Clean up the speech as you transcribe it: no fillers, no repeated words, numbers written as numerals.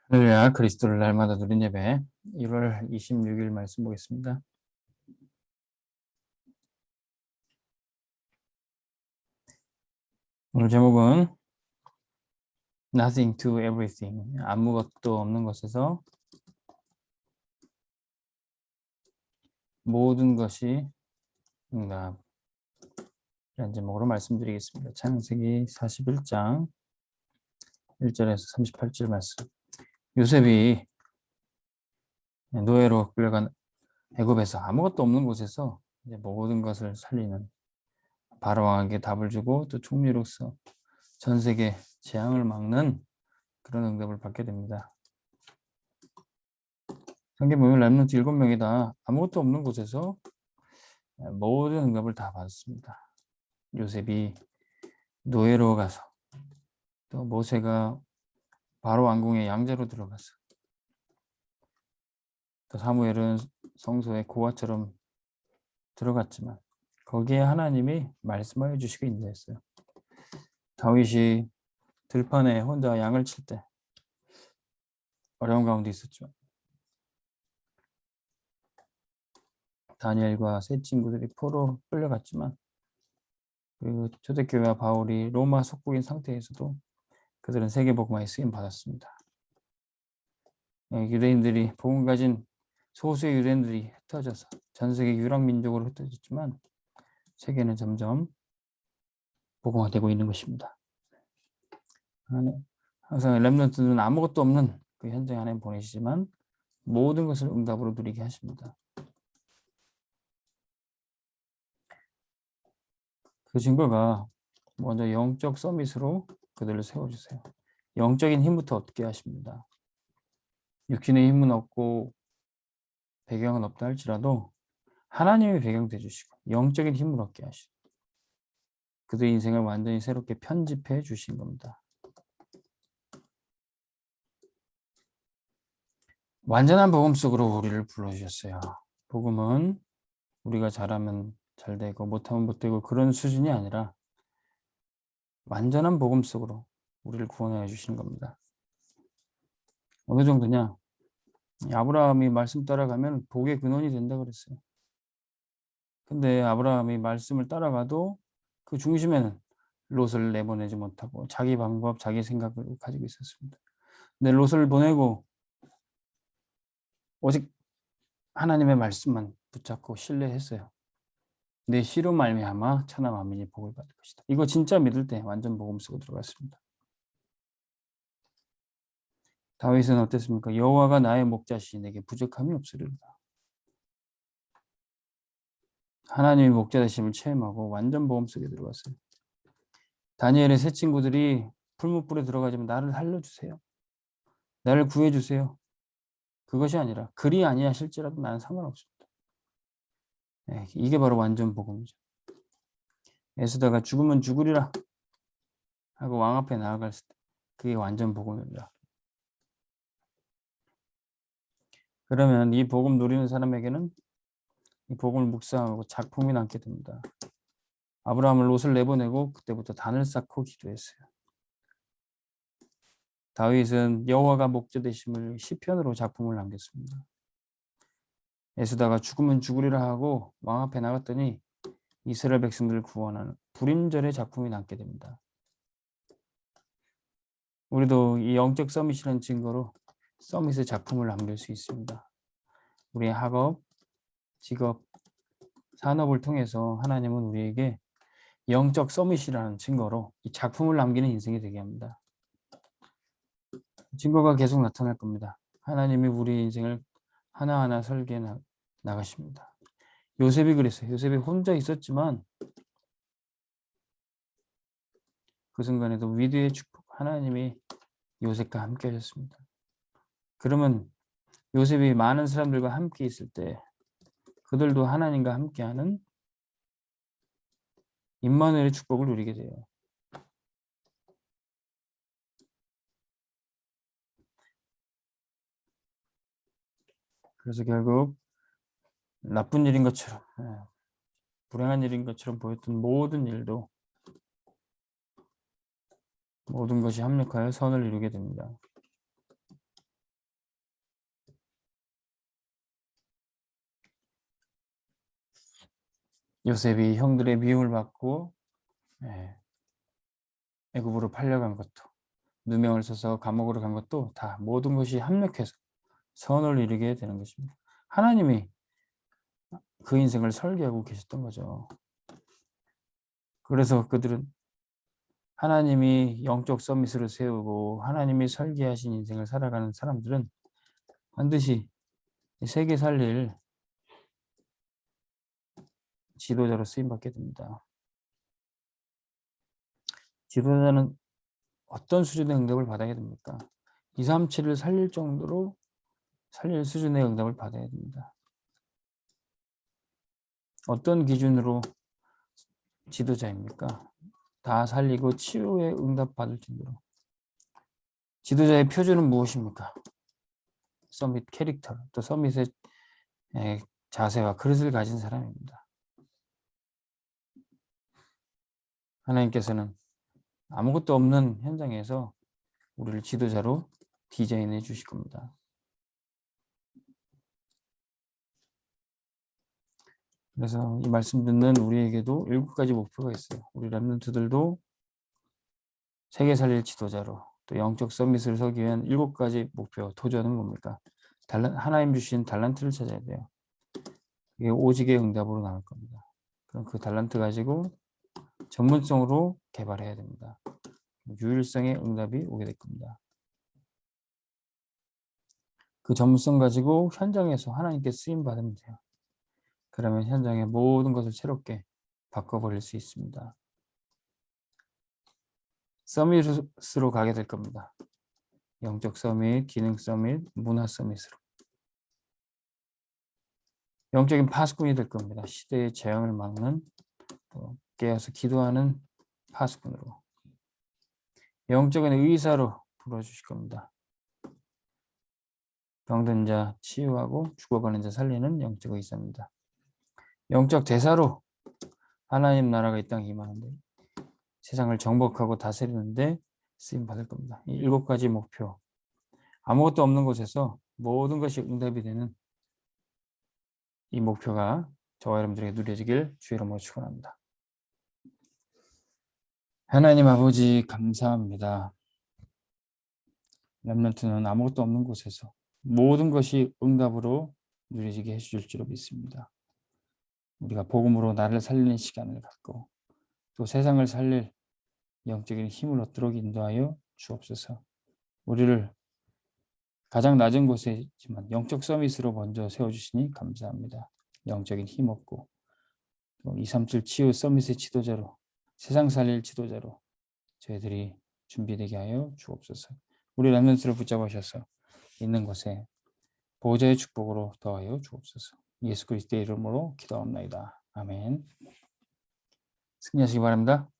할렐루야, 그리스도를 날마다 누린 예배 1월 26일 말씀 보겠습니다. 오늘 제목은 Nothing to Everything, 아무것도 없는 것에서 모든 것이 응답. 이런 제목으로 말씀드리겠습니다. 창세기 41장 1절에서 38절 말씀. 요셉이 노예로 끌려간 애굽에서 아무것도 없는 곳에서 이제 모든 것을 살리는 바로 왕에게 답을 주고 또 총리로서 전 세계 재앙을 막는 그런 응답을 받게 됩니다. 성경 보면 렘넌트 7명이다. 아무것도 없는 곳에서 모든 응답을 다 받았습니다. 요셉이 노예로 가서, 또 모세가 바로 왕궁의 양자로 들어가서, 또 사무엘은 성소에 고아처럼 들어갔지만 거기에 하나님이 말씀하여 주시고 인도했어요. 다윗이 들판에 혼자 양을 칠 때 어려운 가운데 있었지만 다니엘과 세 친구들이 포로 끌려갔지만 그리고 초대교회와 바울이 로마 속국인 상태에서도 그들은 세계복음화에 쓰임 받았습니다. 유대인들이 복음 가진 소수의 유대인들이 흩어져서 전 세계 유랑민족으로 흩어졌지만 세계는 점점 복음화되고 있는 것입니다. 항상 렘넌트는 아무것도 없는 그 현장 안에 보내시지만 모든 것을 응답으로 누리게 하십니다. 그 증거가 먼저 영적 서밋으로 그들을 세워주세요. 영적인 힘부터 얻게 하십니다. 육신의 힘은 없고 배경은 없다 할지라도 하나님의 배경 되주시고 영적인 힘을 얻게 하시고 그들의 인생을 완전히 새롭게 편집해 주신 겁니다. 완전한 복음 속으로 우리를 불러주셨어요. 복음은 우리가 잘하면 잘 되고 못하면 못 되고 그런 수준이 아니라 완전한 복음 속으로 우리를 구원해 주신 겁니다. 어느 정도냐? 아브라함이 말씀 따라가면 복의 근원이 된다 그랬어요. 근데 아브라함이 말씀을 따라가도 그 중심에는 롯을 내보내지 못하고 자기 방법, 자기 생각을 가지고 있었습니다. 근데 롯을 보내고 오직 하나님의 말씀만 붙잡고 신뢰했어요. 내 씨로 말미암아 천하 만민이 복을 받을 것이다. 이거 진짜 믿을 때 완전 복음 속으로 들어갔습니다. 다윗은 어땠습니까? 여호와가 나의 목자시니 내게 부족함이 없으리로다. 하나님의 목자 되심을 체험하고 완전 복음 속에 들어갔어요. 다니엘의 세 친구들이 풀무불에 들어가지만 나를 살려주세요. 나를 구해주세요. 그것이 아니라 그리 아니하실지라도 나는 상관없습니다. 네, 이게 바로 완전 복음이죠. 에스더가 죽으면 죽으리라 하고 왕 앞에 나아갔을 때 그게 완전 복음입니다. 그러면 이 복음 누리는 사람에게는 이 복음을 묵상하고 작품이 남게 됩니다. 아브라함을 롯을 내보내고 그때부터 단을 쌓고 기도했어요. 다윗은 여호와가 목자 되심을 시편으로 작품을 남겼습니다. 에스더가 죽으면 죽으리라 하고 왕 앞에 나갔더니 이스라엘 백성들을 구원하는 불임절의 작품이 남게 됩니다. 우리도 이 영적 서밋이라는 증거로 서밋의 작품을 남길 수 있습니다. 우리의 학업, 직업, 산업을 통해서 하나님은 우리에게 영적 서밋이라는 증거로 이 작품을 남기는 인생이 되게 합니다. 증거가 계속 나타날 겁니다. 하나님이 우리 인생을 하나하나 설계해 나가십니다. 요셉이 그랬어요. 요셉이 혼자 있었지만 그 순간에도 위대의 축복, 하나님이 요셉과 함께 하셨습니다. 그러면 요셉이 많은 사람들과 함께 있을 때 그들도 하나님과 함께하는 임마누엘의 축복을 누리게 돼요. 그래서 결국 나쁜 일인 것처럼 불행한 일인 것처럼 보였던 모든 일도 모든 것이 합력하여 선을 이루게 됩니다. 요셉이 형들의 미움을 받고 애굽으로 팔려간 것도, 누명을 써서 감옥으로 간 것도 다 모든 것이 합력해서 선을 이루게 되는 것입니다. 하나님이 그 인생을 설계하고 계셨던 거죠. 그래서 그들은 하나님이 영적 서밋을 세우고 하나님이 설계하신 인생을 살아가는 사람들은 반드시 세계 살릴 지도자로 쓰임받게 됩니다. 지도자는 어떤 수준의 응답을 받아야 됩니까? 237을 살릴 정도로 살릴 수준의 응답을 받아야 됩니다. 어떤 기준으로 지도자입니까? 다 살리고 치유의 응답 받을 정도로. 지도자의 표준은 무엇입니까? 서밋 캐릭터, 또 서밋의 자세와 그릇을 가진 사람입니다. 하나님께서는 아무것도 없는 현장에서 우리를 지도자로 디자인해 주실 겁니다. 그래서 이 말씀 듣는 우리에게도 7가지 목표가 있어요. 우리 렘넌트들도 세계 살릴 지도자로, 또 영적 서밋을 서기 위한 7가지 목표, 도전은 뭡니까? 하나님 주신 달란트를 찾아야 돼요. 이게 오직의 응답으로 나올 겁니다. 그럼 그 달란트 가지고 전문성으로 개발해야 됩니다. 유일성의 응답이 오게 될 겁니다. 그 전문성 가지고 현장에서 하나님께 쓰임 받으면 돼요. 그러면 현장의 모든 것을 새롭게 바꿔버릴 수 있습니다. 서밋으로 가게 될 겁니다. 영적 서밋, 기능 서밋, 문화 서밋으로. 영적인 파수꾼이 될 겁니다. 시대의 재앙을 막는, 또 깨어서 기도하는 파수꾼으로. 영적인 의사로 불러주실 겁니다. 병든 자 치유하고 죽어가는 자 살리는 영적 의사입니다. 영적 대사로 하나님 나라가 이 땅에 임하는데 세상을 정복하고 다스리는데 쓰임 받을 겁니다. 이 7가지 목표. 아무것도 없는 곳에서 모든 것이 응답이 되는 이 목표가 저와 여러분들에게 누려지길 주의 이름으로 축원합니다. 하나님 아버지 감사합니다. 렘넌트는 아무것도 없는 곳에서 모든 것이 응답으로 누려지게 해주실 줄 믿습니다. 우리가 복음으로 나를 살리는 시간을 갖고 또 세상을 살릴 영적인 힘을 얻도록 인도하여 주옵소서. 우리를 가장 낮은 곳에 있지만 영적 서밋으로 먼저 세워주시니 감사합니다. 영적인 힘 얻고 237 치유 서밋의 지도자로, 세상 살릴 지도자로 저희들이 준비되게 하여 주옵소서. 우리 렘넌트를 붙잡으셔서 있는 곳에 보호자의 축복으로 더하여 주옵소서. 예수 그리스도의 이름으로 기도합니다. 아멘. 승리하시기 바랍니다.